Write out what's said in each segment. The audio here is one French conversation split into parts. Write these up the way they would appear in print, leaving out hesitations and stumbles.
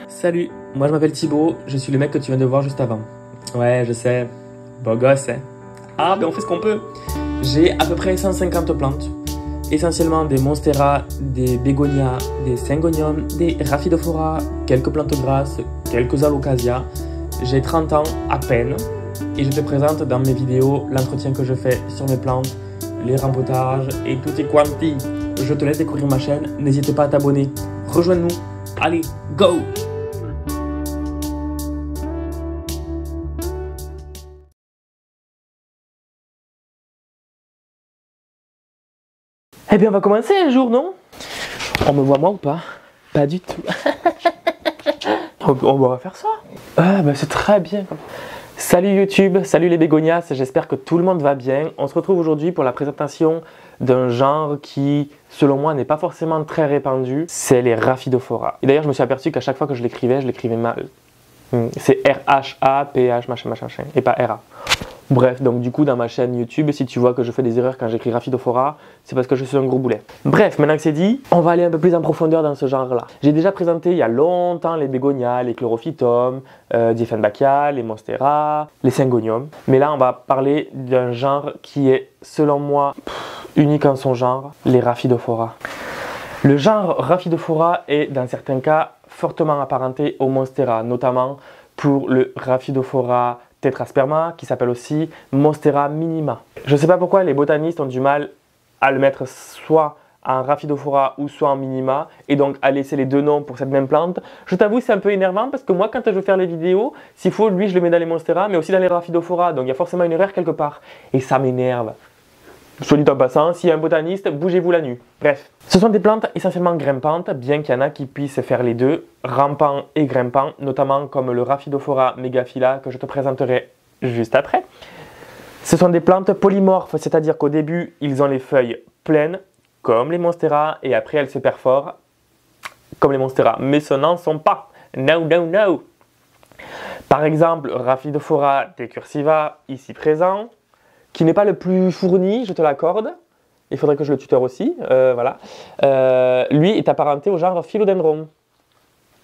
Salut, moi je m'appelle Thibaut, je suis le mec que tu viens de voir juste avant. Ouais, je sais, beau gosse, hein. Ah, ben on fait ce qu'on peut. J'ai à peu près 150 plantes, essentiellement des monstera, des bégonias, des syngoniums, des rhaphidophora, quelques plantes grasses, quelques alocasia. J'ai 30 ans à peine et je te présente dans mes vidéos l'entretien que je fais sur mes plantes, les rempotages et tutti quanti. Je te laisse découvrir ma chaîne, n'hésite pas à t'abonner. Rejoins-nous, allez, go! Eh bien, on va commencer un jour, non? On me voit moi ou pas? Pas du tout. on va faire ça. Ah, bah c'est très bien. Salut YouTube, salut les bégonias, j'espère que tout le monde va bien. On se retrouve aujourd'hui pour la présentation d'un genre qui, selon moi, n'est pas forcément très répandu. C'est les rhaphidophora. Et d'ailleurs, je me suis aperçu qu'à chaque fois que je l'écrivais mal. C'est R-H-A-P-H, machin, et pas R-A. Bref, donc du coup dans ma chaîne YouTube, si tu vois que je fais des erreurs quand j'écris rhaphidophora, c'est parce que je suis un gros boulet. Bref, maintenant que c'est dit, on va aller un peu plus en profondeur dans ce genre-là. J'ai déjà présenté il y a longtemps les bégonias, les chlorophytum, Dieffenbachia, les monstera, les syngoniums. Mais là, on va parler d'un genre qui est, selon moi, unique en son genre, les rhaphidophora. Le genre rhaphidophora est, dans certains cas, fortement apparenté aux monstera, notamment pour le Rhaphidophora tetrasperma, qui s'appelle aussi Monstera minima. Je ne sais pas pourquoi les botanistes ont du mal à le mettre soit en Rhaphidophora ou soit en minima, et donc à laisser les deux noms pour cette même plante. Je t'avoue, c'est un peu énervant parce que moi, quand je veux faire les vidéos, s'il faut, lui, je le mets dans les Monstera, mais aussi dans les Rhaphidophora, donc il y a forcément une erreur quelque part. Et ça m'énerve. Soit dit en passant, s'il y a un botaniste, bougez-vous la nuit. Bref, ce sont des plantes essentiellement grimpantes, bien qu'il y en a qui puissent faire les deux, rampants et grimpants, notamment comme le Rhaphidophora megaphylla que je te présenterai juste après. Ce sont des plantes polymorphes, c'est-à-dire qu'au début, ils ont les feuilles pleines, comme les monstera, et après elles se perforent, comme les monstera. Mais ce n'en sont pas. No, no, no. Par exemple, Rhaphidophora decursiva, ici présent, qui n'est pas le plus fourni, je te l'accorde. Il faudrait que je le tuteur aussi. Voilà. Lui est apparenté au genre Philodendron.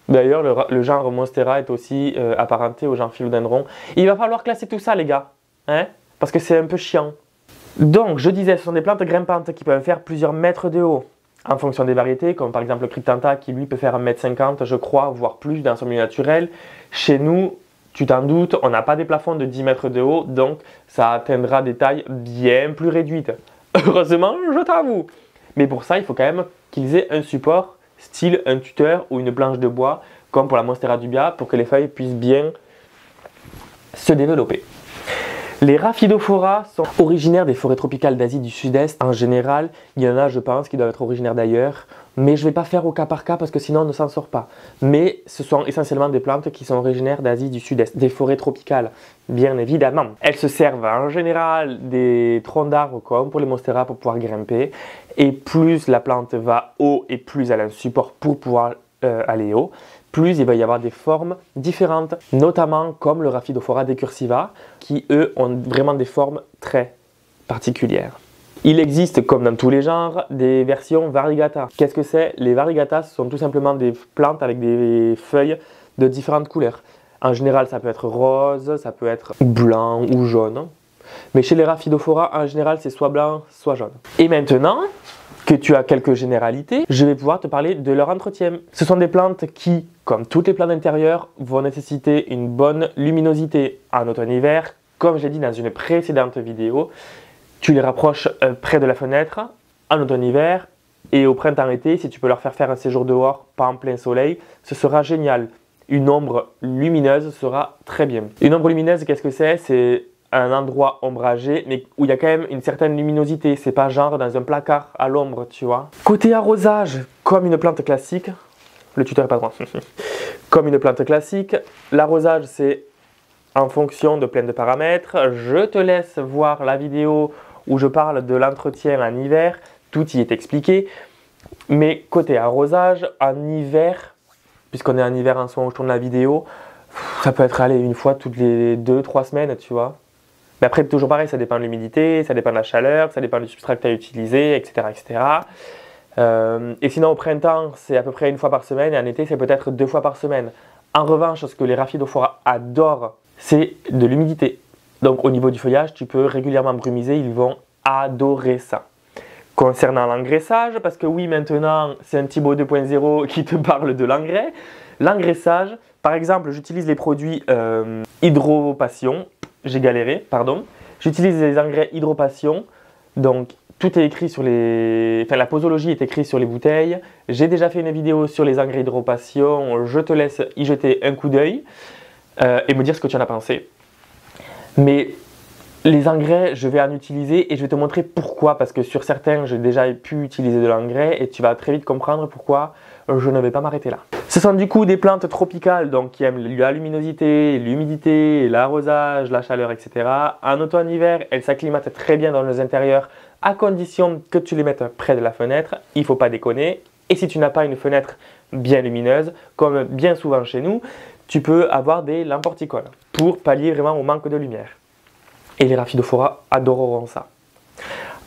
D'ailleurs, le genre Monstera est aussi apparenté au genre Philodendron. Il va falloir classer tout ça, les gars. Hein, parce que c'est un peu chiant. Donc, je disais, ce sont des plantes grimpantes qui peuvent faire plusieurs mètres de haut. En fonction des variétés, comme par exemple le Cryptantha qui lui peut faire 1,50 m, je crois, voire plus dans son milieu naturel. Chez nous, tu t'en doutes, on n'a pas des plafonds de 10 mètres de haut, donc ça atteindra des tailles bien plus réduites. Heureusement, je t'avoue. Mais pour ça, il faut quand même qu'ils aient un support, style un tuteur ou une planche de bois, comme pour la Monstera dubia, pour que les feuilles puissent bien se développer. Les Rhaphidophora sont originaires des forêts tropicales d'Asie du Sud-Est. En général, il y en a, je pense, qui doivent être originaires d'ailleurs. Mais je ne vais pas faire au cas par cas parce que sinon on ne s'en sort pas. Mais ce sont essentiellement des plantes qui sont originaires d'Asie du Sud-Est, des forêts tropicales, bien évidemment. Elles se servent en général des troncs d'arbres comme pour les monstera pour pouvoir grimper. Et plus la plante va haut et plus elle a un support pour pouvoir aller haut, plus il va y avoir des formes différentes, notamment comme le Rhaphidophora decursiva, qui eux ont vraiment des formes très particulières. Il existe, comme dans tous les genres, des versions variegata. Qu'est-ce que c'est? Les variegata, ce sont tout simplement des plantes avec des feuilles de différentes couleurs. En général, ça peut être rose, ça peut être blanc ou jaune. Mais chez les Rhaphidophora, en général, c'est soit blanc, soit jaune. Et maintenant que tu as quelques généralités, je vais pouvoir te parler de leur entretien. Ce sont des plantes qui, comme toutes les plantes d'intérieur, vont nécessiter une bonne luminosité en automne-hiver. Comme j'ai dit dans une précédente vidéo, tu les rapproches près de la fenêtre en automne-hiver et au printemps-été, si tu peux leur faire un séjour dehors, pas en plein soleil, ce sera génial. Une ombre lumineuse sera très bien. Une ombre lumineuse, qu'est-ce que c'est? C'est un endroit ombragé, mais où il y a quand même une certaine luminosité. C'est pas genre dans un placard à l'ombre, tu vois. Côté arrosage, comme une plante classique, le tuteur est pas droit. Comme une plante classique, l'arrosage c'est en fonction de plein de paramètres. Je te laisse voir la vidéo où je parle de l'entretien en hiver. Tout y est expliqué. Mais côté arrosage, en hiver, puisqu'on est en hiver en ce moment où je tourne la vidéo, ça peut être allé une fois toutes les 2-3 semaines, tu vois. Mais après, toujours pareil, ça dépend de l'humidité, ça dépend de la chaleur, ça dépend du substrat que tu as utilisé, etc., etc. Et sinon au printemps, c'est à peu près 1 fois par semaine et en été, c'est peut-être 2 fois par semaine. En revanche, ce que les Rhaphidophora adorent, c'est de l'humidité. Donc au niveau du feuillage, tu peux régulièrement brumiser, ils vont adorer ça. Concernant l'engraissage, parce que oui, maintenant, c'est un Thibaut 2.0 qui te parle de l'engrais. L'engraissage, par exemple, j'utilise les produits Hydropassion. J'ai galéré, pardon. J'utilise les engrais Hydropassion. Donc, tout est écrit sur les... Enfin, la posologie est écrite sur les bouteilles. J'ai déjà fait une vidéo sur les engrais Hydropassion. Je te laisse y jeter un coup d'œil et me dire ce que tu en as pensé. Mais les engrais, je vais en utiliser et je vais te montrer pourquoi. Parce que sur certains, j'ai déjà pu utiliser de l'engrais et tu vas très vite comprendre pourquoi je ne vais pas m'arrêter là. Ce sont du coup des plantes tropicales donc qui aiment la luminosité, l'humidité, l'arrosage, la chaleur, etc. En automne-hiver, elles s'acclimatent très bien dans les intérieurs à condition que tu les mettes près de la fenêtre. Il ne faut pas déconner. Et si tu n'as pas une fenêtre bien lumineuse, comme bien souvent chez nous, tu peux avoir des lampes horticoles pour pallier vraiment au manque de lumière. Et les Rhaphidophora adoreront ça.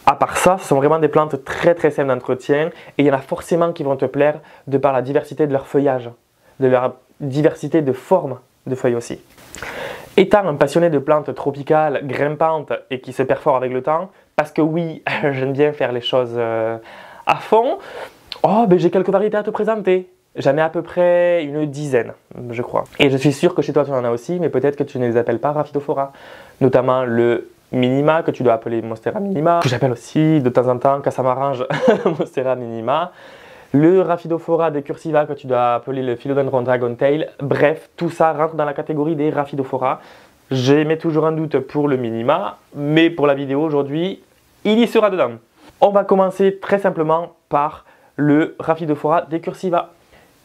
À part ça, ce sont vraiment des plantes très très simples d'entretien et il y en a forcément qui vont te plaire de par la diversité de leur feuillage, de leur diversité de formes de feuilles aussi. Étant un passionné de plantes tropicales, grimpantes et qui se perforent avec le temps, parce que oui, j'aime bien faire les choses à fond, j'ai quelques variétés à te présenter. J'en ai à peu près une dizaine, je crois. Et je suis sûr que chez toi tu en as aussi, mais peut-être que tu ne les appelles pas Rhaphidophora. Notamment le Minima, que tu dois appeler Monstera Minima, que j'appelle aussi de temps en temps, quand ça m'arrange, Monstera Minima. Le Rhaphidophora decursiva, que tu dois appeler le Philodendron Dragontail. Bref, tout ça rentre dans la catégorie des Rhaphidophora. J'émets toujours un doute pour le Minima, mais pour la vidéo aujourd'hui, il y sera dedans. On va commencer très simplement par le Rhaphidophora decursiva,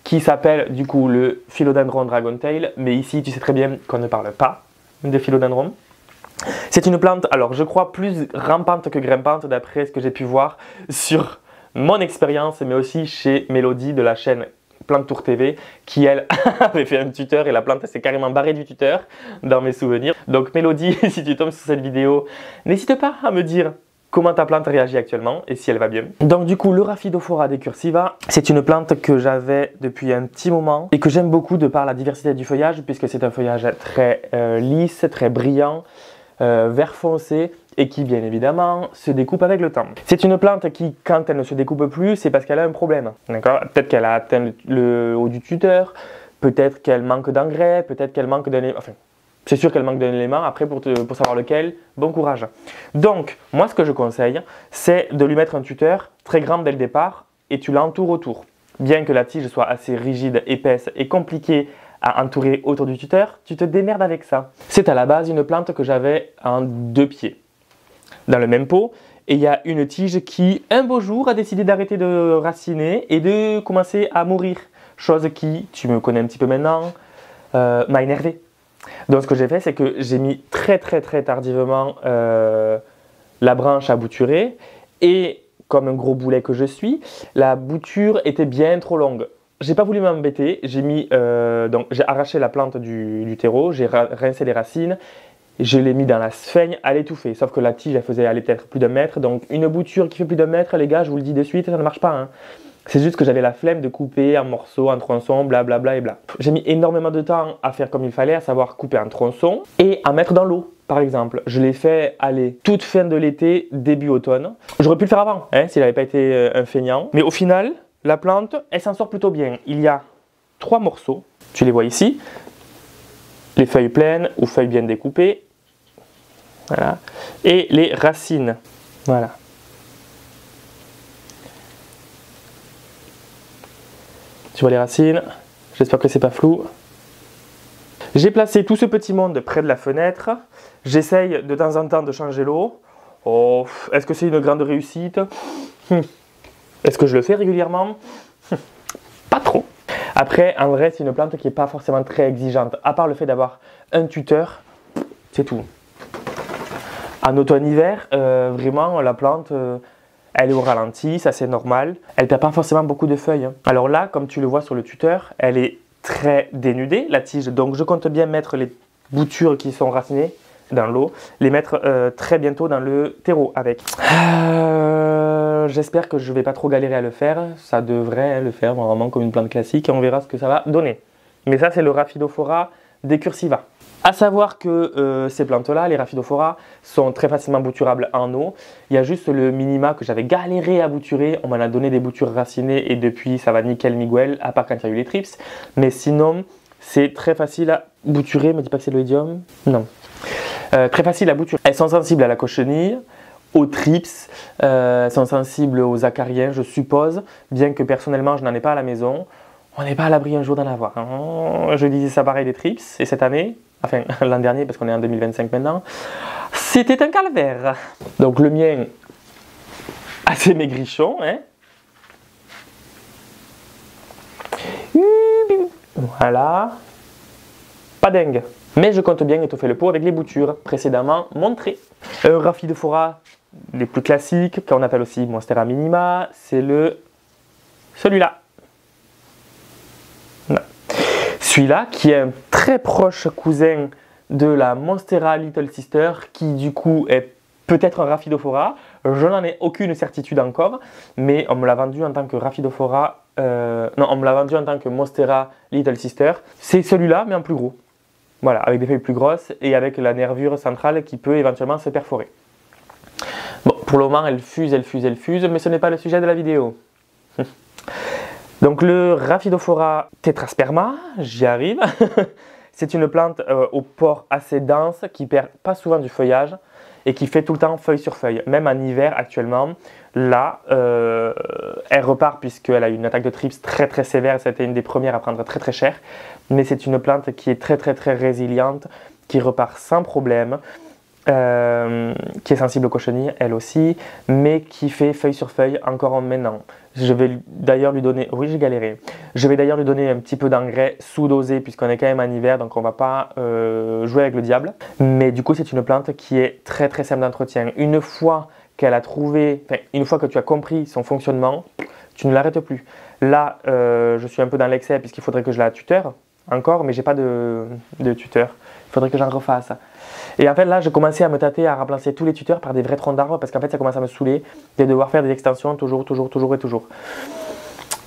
qui s'appelle du coup le Philodendron Dragontail, mais ici tu sais très bien qu'on ne parle pas de philodendron. C'est une plante, alors je crois plus rampante que grimpante d'après ce que j'ai pu voir sur mon expérience, mais aussi chez Mélodie de la chaîne Plante Tour TV, qui elle avait fait un tuteur et la plante s'est carrément barrée du tuteur dans mes souvenirs. Donc Mélodie, si tu tombes sur cette vidéo, n'hésite pas à me dire comment ta plante réagit actuellement et si elle va bien. Donc du coup, le Rhaphidophora decursiva, c'est une plante que j'avais depuis un petit moment et que j'aime beaucoup de par la diversité du feuillage, puisque c'est un feuillage très lisse, très brillant, vert foncé et qui bien évidemment se découpe avec le temps. C'est une plante qui, quand elle ne se découpe plus, c'est parce qu'elle a un problème. D'accord ? Peut-être qu'elle a atteint le haut du tuteur, peut-être qu'elle manque d'engrais, peut-être qu'elle manque d'un... Enfin, c'est sûr qu'elle manque d'un élément, après pour savoir lequel, bon courage. Donc, moi ce que je conseille, c'est de lui mettre un tuteur très grand dès le départ et tu l'entoures autour. Bien que la tige soit assez rigide, épaisse et compliquée à entourer autour du tuteur, tu te démerdes avec ça. C'est à la base une plante que j'avais en 2 pieds, dans le même pot, et il y a une tige qui, un beau jour, a décidé d'arrêter de raciner et de commencer à mourir. Chose qui, tu me connais un petit peu maintenant, m'a énervé. Donc ce que j'ai fait, c'est que j'ai mis très tardivement la branche à bouturer et comme un gros boulet que je suis, la bouture était bien trop longue. J'ai pas voulu m'embêter, donc j'ai arraché la plante du terreau, j'ai rincé les racines, je l'ai mis dans la sphaigne à l'étouffer. Sauf que la tige, elle faisait aller peut-être plus d'1 mètre, donc une bouture qui fait plus d'1 mètre, les gars, je vous le dis de suite, ça ne marche pas. Hein. C'est juste que j'avais la flemme de couper en morceaux, en tronçons, blablabla et bla. J'ai mis énormément de temps à faire comme il fallait, à savoir couper en tronçons et à mettre dans l'eau, par exemple. Je l'ai fait aller toute fin de l'été, début automne. J'aurais pu le faire avant, hein, s'il n'avait pas été un feignant. Mais au final, la plante, elle s'en sort plutôt bien. Il y a 3 morceaux, tu les vois ici. Les feuilles pleines ou feuilles bien découpées. Voilà. Et les racines. Voilà. Tu vois les racines, j'espère que c'est pas flou. J'ai placé tout ce petit monde près de la fenêtre. J'essaye de temps en temps de changer l'eau. Oh, est-ce que c'est une grande réussite? Est-ce que je le fais régulièrement? Pas trop. Après, en vrai, c'est une plante qui n'est pas forcément très exigeante. À part le fait d'avoir un tuteur, c'est tout. En automne-hiver, vraiment, la plante... elle est au ralenti, ça c'est normal. Elle ne perd pas forcément beaucoup de feuilles. Hein. Alors là, comme tu le vois sur le tuteur, elle est très dénudée, la tige. Donc je compte bien mettre les boutures qui sont racinées dans l'eau, les mettre très bientôt dans le terreau avec. j'espère que je ne vais pas trop galérer à le faire. Ça devrait le faire vraiment comme une plante classique et on verra ce que ça va donner. Mais ça, c'est le Rhaphidophora decursiva. À savoir que ces plantes-là, les Rhaphidophora, sont très facilement bouturables en eau. Il y a juste le minima que j'avais galéré à bouturer. On m'en a donné des boutures racinées et depuis, ça va nickel miguel, à part quand il y a eu les trips. Mais sinon, c'est très facile à bouturer. Me dis pas que c'est l'oïdium. Non. Très facile à bouturer. Elles sont sensibles à la cochenille, aux trips, sont sensibles aux acariens, je suppose, bien que personnellement, je n'en ai pas à la maison. On n'est pas à l'abri un jour d'en avoir. Hein. Je disais ça pareil des trips, et cette année, enfin l'an dernier, parce qu'on est en 2025 maintenant, c'était un calvaire. Donc le mien, assez maigrichon, hein. Voilà. Pas dingue. Mais je compte bien étoffer le pot avec les boutures précédemment montrées. Rhaphidophora, les plus classiques, qu'on appelle aussi Monstera minima, c'est celui-là. Celui-là qui est un très proche cousin de la Monstera Little Sister, qui du coup est peut-être un Rhaphidophora. Je n'en ai aucune certitude encore, mais on me l'a vendu en tant que Rhaphidophora. Non, on me l'a vendu en tant que Monstera Little Sister. C'est celui-là, mais en plus gros. Voilà, avec des feuilles plus grosses et avec la nervure centrale qui peut éventuellement se perforer. Bon, pour le moment, elle fuse, mais ce n'est pas le sujet de la vidéo. Donc le Rhaphidophora tetrasperma, j'y arrive. C'est une plante au port assez dense qui perd pas souvent du feuillage et qui fait tout le temps feuille sur feuille. Même en hiver actuellement, là, elle repart puisqu'elle a eu une attaque de trips très sévère. C'était une des premières à prendre très cher. Mais c'est une plante qui est très résiliente, qui repart sans problème. Qui est sensible aux cochenilles, elle aussi, mais qui fait feuille sur feuille encore en maintenant. Je vais d'ailleurs lui donner, oui j'ai galéré, je vais d'ailleurs lui donner un petit peu d'engrais sous-dosé puisqu'on est quand même en hiver, donc on ne va pas jouer avec le diable. Mais du coup c'est une plante qui est très simple d'entretien. Une fois qu'elle a trouvé, une fois que tu as compris son fonctionnement, tu ne l'arrêtes plus. Là, je suis un peu dans l'excès puisqu'il faudrait que je la tuteur encore, mais j'ai pas de tuteur. Il faudrait que j'en refasse. Et en fait là je commençais à me tâter à remplacer tous les tuteurs par des vrais troncs d'arbres parce qu'en fait ça commence à me saouler de devoir faire des extensions toujours.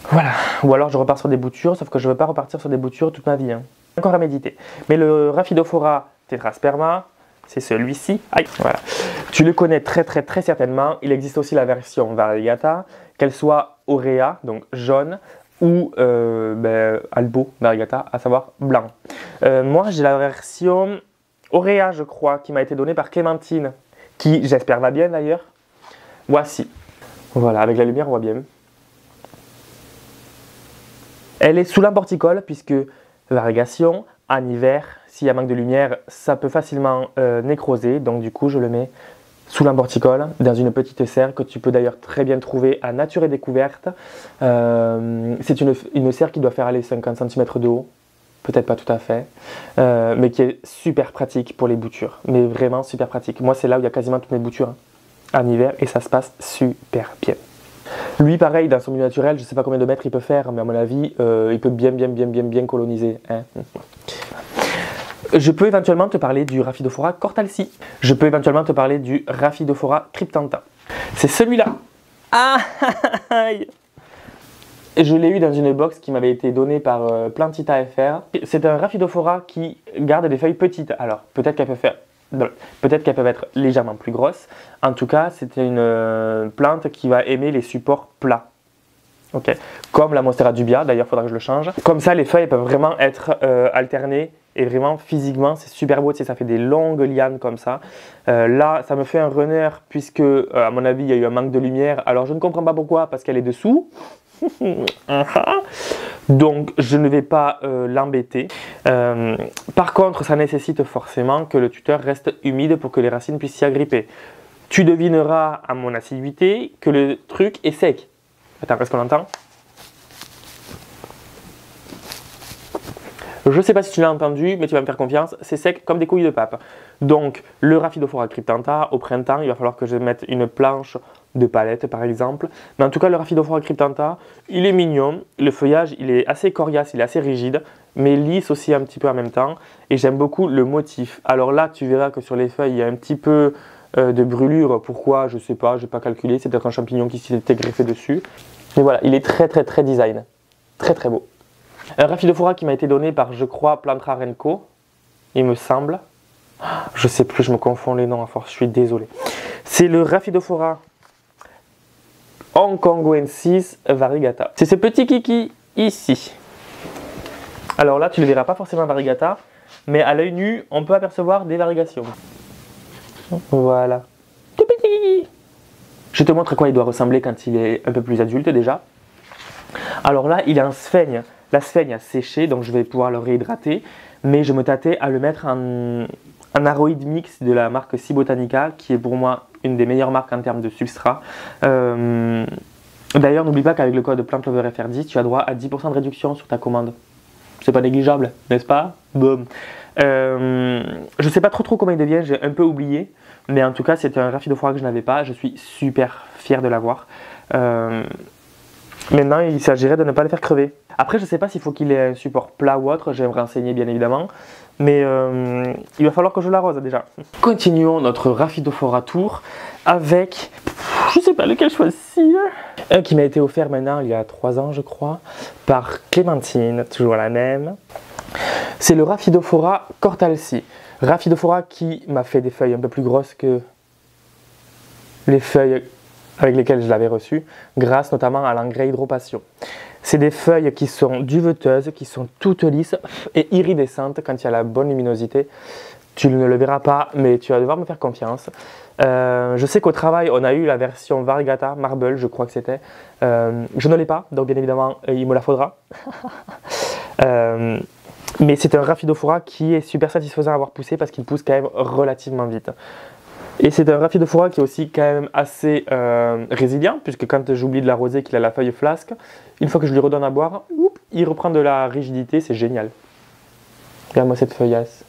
Voilà, ou alors je repars sur des boutures, sauf que je ne veux pas repartir sur des boutures toute ma vie. Hein. Encore à méditer. Mais le Rhaphidophora tetrasperma, c'est celui-ci. Voilà. Tu le connais très certainement. Il existe aussi la version variegata, qu'elle soit aurea, donc jaune, ou albo variegata, à savoir blanc. Moi j'ai la version aurea, je crois, qui m'a été donnée par Clémentine, qui j'espère va bien d'ailleurs. Voici. Voilà, avec la lumière on voit bien. Elle est sous l'emporticole puisque variegation, en hiver, s'il y a manque de lumière, ça peut facilement nécroser. Donc du coup je le mets sous l'emporticole, dans une petite serre que tu peux d'ailleurs très bien trouver à Nature et Découverte. C'est une serre qui doit faire aller 50 cm de haut. Peut-être pas tout à fait, mais qui est super pratique pour les boutures, mais vraiment super pratique. Moi c'est là où il y a quasiment toutes mes boutures en hiver et ça se passe super bien. Lui pareil, dans son milieu naturel, je ne sais pas combien de mètres il peut faire, mais à mon avis, il peut bien coloniser. Hein. Je peux éventuellement te parler du Rhaphidophora cortalsi. Je peux éventuellement te parler du Rhaphidophora cryptantha. C'est celui-là. Ah, je l'ai eu dans une box qui m'avait été donnée par Plantita FR. C'est un Rhaphidophora qui garde des feuilles petites. Alors, peut-être qu'elles peuvent être légèrement plus grosses. En tout cas, c'est une plante qui va aimer les supports plats. Okay. Comme la Monstera dubia, d'ailleurs, il faudra que je le change. Comme ça, les feuilles peuvent vraiment être alternées. Et vraiment, physiquement, c'est super beau. Tu sais, ça fait des longues lianes comme ça. Là, ça me fait un runner puisque, à mon avis, il y a eu un manque de lumière. Alors, je ne comprends pas pourquoi, parce qu'elle est dessous. Donc je ne vais pas l'embêter. Par contre ça nécessite forcément que le tuteur reste humide pour que les racines puissent s'y agripper. Tu devineras à mon assiduité que le truc est sec. Attends, est-ce qu'on l'entend? Je ne sais pas si tu l'as entendu, mais tu vas me faire confiance, c'est sec comme des couilles de pape. Donc le Rhaphidophora cryptantha, au printemps, il va falloir que je mette une planche de palette par exemple. Mais en tout cas le Rhaphidophora cryptantha, il est mignon, le feuillage il est assez coriace, il est assez rigide, mais lisse aussi un petit peu en même temps. Et j'aime beaucoup le motif. Alors là tu verras que sur les feuilles il y a un petit peu de brûlure. Pourquoi? Je sais pas, j'ai pas calculé. C'est peut-être un champignon qui s'était greffé dessus. Mais voilà, il est très design. Très beau. Un Rhaphidophora qui m'a été donné par, je crois, Plantra Co. Il me semble. Je sais plus, je me confonds les noms à force, je suis désolé. C'est le Rhaphidophora hongkongoensis variegata. C'est ce petit kiki ici. Alors là, tu ne le verras pas forcément variegata, mais à l'œil nu, on peut apercevoir des variegations. Voilà. Tout petit kiki. Je te montre à quoi il doit ressembler quand il est un peu plus adulte déjà. Alors là, il est en sphaigne. La sphaigne a séché, donc je vais pouvoir le réhydrater, mais je me tâtais à le mettre en aroïde mix de la marque Cibotanica, qui est pour moi une des meilleures marques en termes de substrat. D'ailleurs, n'oublie pas qu'avec le code PlantLoverFR10, tu as droit à 10% de réduction sur ta commande. C'est pas négligeable, n'est-ce pas? Boum. Je sais pas trop comment il devient, j'ai un peu oublié, mais en tout cas, c'était un Rhaphidophora que je n'avais pas. Je suis super fier de l'avoir. Maintenant, il s'agirait de ne pas le faire crever. Après, je ne sais pas s'il faut qu'il ait un support plat ou autre, je vais me renseigner bien évidemment. Mais il va falloir que je l'arrose déjà. Continuons notre Rhaphidophora tour avec, je ne sais pas lequel choisir. Un qui m'a été offert maintenant il y a 3 ans je crois, par Clémentine, toujours la même. C'est le Rhaphidophora cortalsi. Rhaphidophora qui m'a fait des feuilles un peu plus grosses que les feuilles avec lesquelles je l'avais reçu, grâce notamment à l'engrais Hydropassion. C'est des feuilles qui sont duveteuses, qui sont toutes lisses et iridescentes quand il y a la bonne luminosité. Tu ne le verras pas, mais tu vas devoir me faire confiance. Je sais qu'au travail, on a eu la version Variegata Marble, je crois que c'était. Je ne l'ai pas, donc bien évidemment, il me la faudra. Mais c'est un Rhaphidophora qui est super satisfaisant à avoir poussé parce qu'il pousse quand même relativement vite. Et c'est un Rhaphidophora qui est aussi quand même assez résilient, puisque quand j'oublie de l'arroser, qu'il a la feuille flasque, une fois que je lui redonne à boire, il reprend de la rigidité, c'est génial. Regarde-moi cette feuillasse.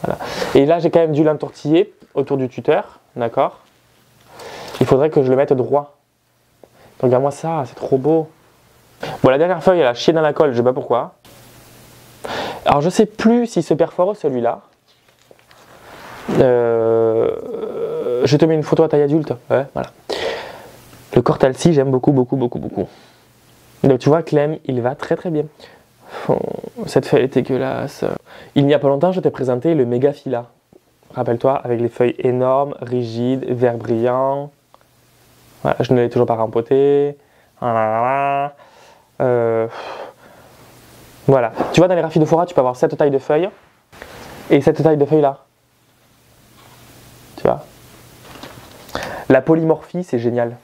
Voilà. Et là, j'ai quand même dû l'entortiller autour du tuteur, d'accord? Il faudrait que je le mette droit. Regarde-moi ça, c'est trop beau. Bon, la dernière feuille, elle a chié dans la colle, je sais pas pourquoi. Alors, je sais plus s'il se perfore celui-là. Je te mets une photo à taille adulte. Ouais, voilà. Le cortalsi, j'aime beaucoup. Donc tu vois, Clem, il va très bien. Oh, cette feuille est dégueulasse. Il n'y a pas longtemps, je t'ai présenté le Mégaphila. Rappelle-toi, avec les feuilles énormes, rigides, vert brillant. Voilà, je ne l'ai toujours pas rempoté. Voilà. Tu vois, dans les Rhaphidophora, tu peux avoir cette taille de feuille et cette taille de feuille là. Tu vois, la polymorphie, c'est génial.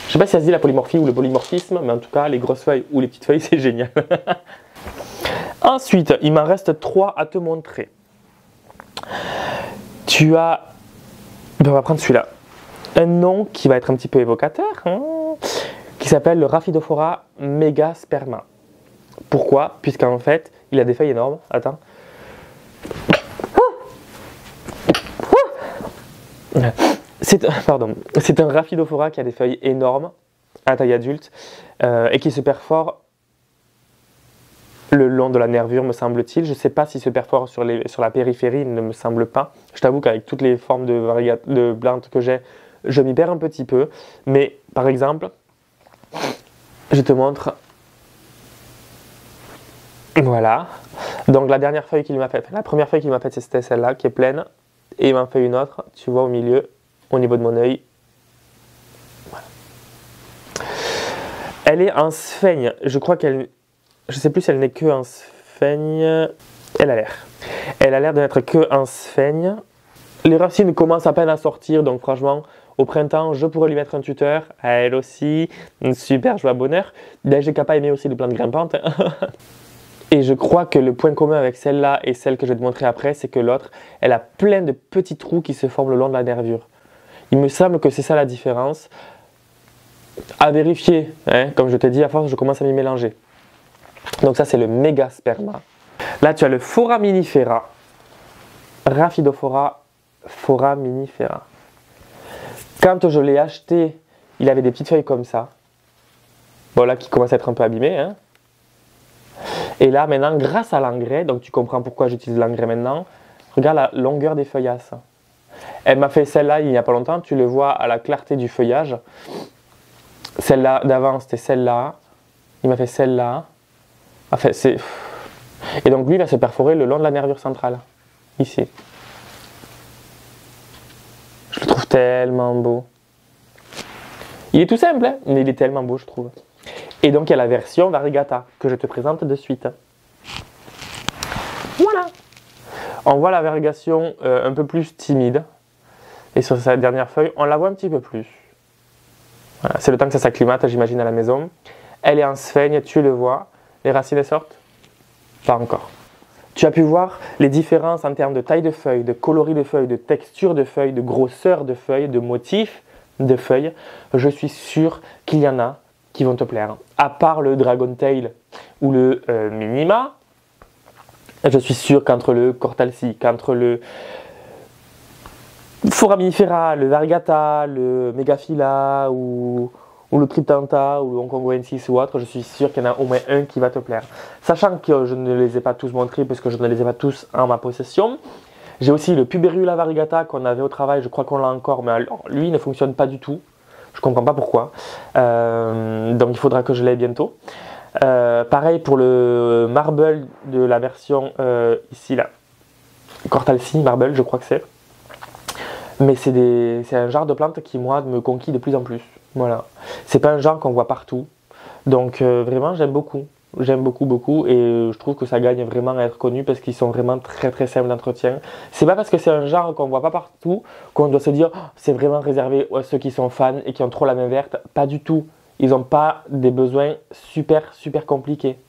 Je sais pas si ça se dit la polymorphie ou le polymorphisme, mais en tout cas, les grosses feuilles ou les petites feuilles, c'est génial. Ensuite, il m'en reste 3 à te montrer. Tu as... Ben, on va prendre celui-là. Un nom qui va être un petit peu évocateur, hein, qui s'appelle le Rhaphidophora megasperma. Pourquoi? Puisqu'en fait, il a des feuilles énormes. Attends. C'est un Rhaphidophora qui a des feuilles énormes à taille adulte et qui se perfore le long de la nervure, me semble-t-il. Je ne sais pas s'il se perfore sur la périphérie, il ne me semble pas. Je t'avoue qu'avec toutes les formes de plantes que j'ai, je m'y perds un petit peu. Mais par exemple, je te montre. Voilà. Donc la dernière feuille qu'il m'a faite, la première feuille qu'il m'a faite, c'était celle-là qui est pleine. Et il m'en fait une autre, tu vois, au milieu, au niveau de mon œil. Voilà. Elle est en sphaigne. Je crois qu'elle... Je ne sais plus si elle n'est que en sphaigne. Elle a l'air. Elle a l'air de n'être que en sphaigne. Les racines commencent à peine à sortir, donc franchement, au printemps, je pourrais lui mettre un tuteur. À elle aussi. Une super joie bonheur. D'ailleurs, j'ai capable aimer aussi les plantes grimpantes. Et je crois que le point commun avec celle-là et celle que je vais te montrer après, c'est que l'autre, elle a plein de petits trous qui se forment le long de la nervure. Il me semble que c'est ça la différence. À vérifier, hein, comme je te dis, à force, je commence à m'y mélanger. Donc ça, c'est le mégasperma. Là, tu as le foraminifera. Rhaphidophora foraminifera. Quand je l'ai acheté, il avait des petites feuilles comme ça. Bon, là, qui commencent à être un peu abîmées, hein. Et là, maintenant, grâce à l'engrais, donc tu comprends pourquoi j'utilise l'engrais maintenant, Regarde la longueur des feuillasses. Elle m'a fait celle-là il n'y a pas longtemps, tu le vois à la clarté du feuillage. Celle-là d'avant, c'était celle-là. Il m'a fait celle-là. Enfin, c'est... Et donc lui, il va se perforer le long de la nervure centrale. Ici. Je le trouve tellement beau. Il est tout simple, hein, mais il est tellement beau, je trouve. Et donc, il y a la version variegata que je te présente de suite. Voilà. On voit la variegation un peu plus timide. Et sur sa dernière feuille, on la voit un petit peu plus. Voilà, c'est le temps que ça s'acclimate, j'imagine, à la maison. Elle est en sphaigne, tu le vois. Les racines sortent? Pas encore. Tu as pu voir les différences en termes de taille de feuilles, de coloris de feuilles, de texture de feuilles, de grosseur de feuilles, de motifs de feuilles. Je suis sûr qu'il y en a qui vont te plaire. À part le Dragon Tail ou le Minima, je suis sûr qu'entre le Cortalsi, qu'entre le Foraminifera, le Variegata, le Megaphylla ou le Cryptantha ou le Hong Kongoensis ou autre, je suis sûr qu'il y en a au moins un qui va te plaire. Sachant que je ne les ai pas tous montrés parce que je ne les ai pas tous en ma possession. J'ai aussi le Puberula Variegata qu'on avait au travail, je crois qu'on l'a encore, mais alors, lui il ne fonctionne pas du tout. Je ne comprends pas pourquoi. Donc il faudra que je l'aie bientôt. Pareil pour le Marble de la version ici là. Cortalsi Marble, je crois que c'est. Mais c'est un genre de plante qui moi me conquit de plus en plus. Voilà. C'est pas un genre qu'on voit partout. Donc vraiment j'aime beaucoup. J'aime beaucoup et je trouve que ça gagne vraiment à être connu parce qu'ils sont vraiment très simples d'entretien. C'est pas parce que c'est un genre qu'on voit pas partout qu'on doit se dire oh, c'est vraiment réservé à ceux qui sont fans et qui ont trop la main verte. Pas du tout. Ils n'ont pas des besoins super compliqués.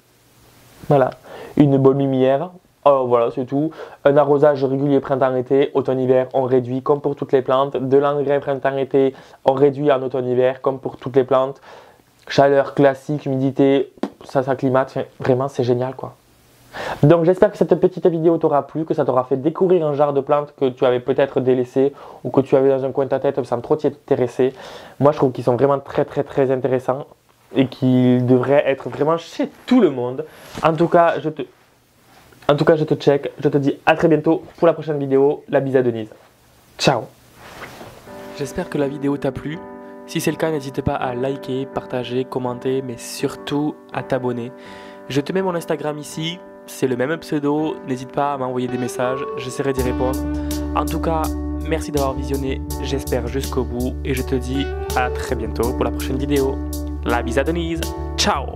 Voilà. Une bonne lumière. Oh, voilà, c'est tout. Un arrosage régulier printemps-été, automne-hiver, on réduit comme pour toutes les plantes. De l'engrais printemps-été, on réduit en automne-hiver comme pour toutes les plantes. Chaleur classique, humidité, ça s'acclimate. Enfin, vraiment, c'est génial, quoi. Donc, j'espère que cette petite vidéo t'aura plu, que ça t'aura fait découvrir un genre de plante que tu avais peut-être délaissé ou que tu avais dans un coin de ta tête sans trop t'y intéresser. Moi, je trouve qu'ils sont vraiment très intéressants et qu'ils devraient être vraiment chez tout le monde. En tout cas, je te check. Je te dis à très bientôt pour la prochaine vidéo. La bise à Denise. Ciao. J'espère que la vidéo t'a plu. Si c'est le cas, n'hésite pas à liker, partager, commenter, mais surtout à t'abonner. Je te mets mon Instagram ici. C'est le même pseudo. N'hésite pas à m'envoyer des messages. J'essaierai d'y répondre. En tout cas, merci d'avoir visionné. J'espère jusqu'au bout. Et je te dis à très bientôt pour la prochaine vidéo. La bise à Denise. Ciao.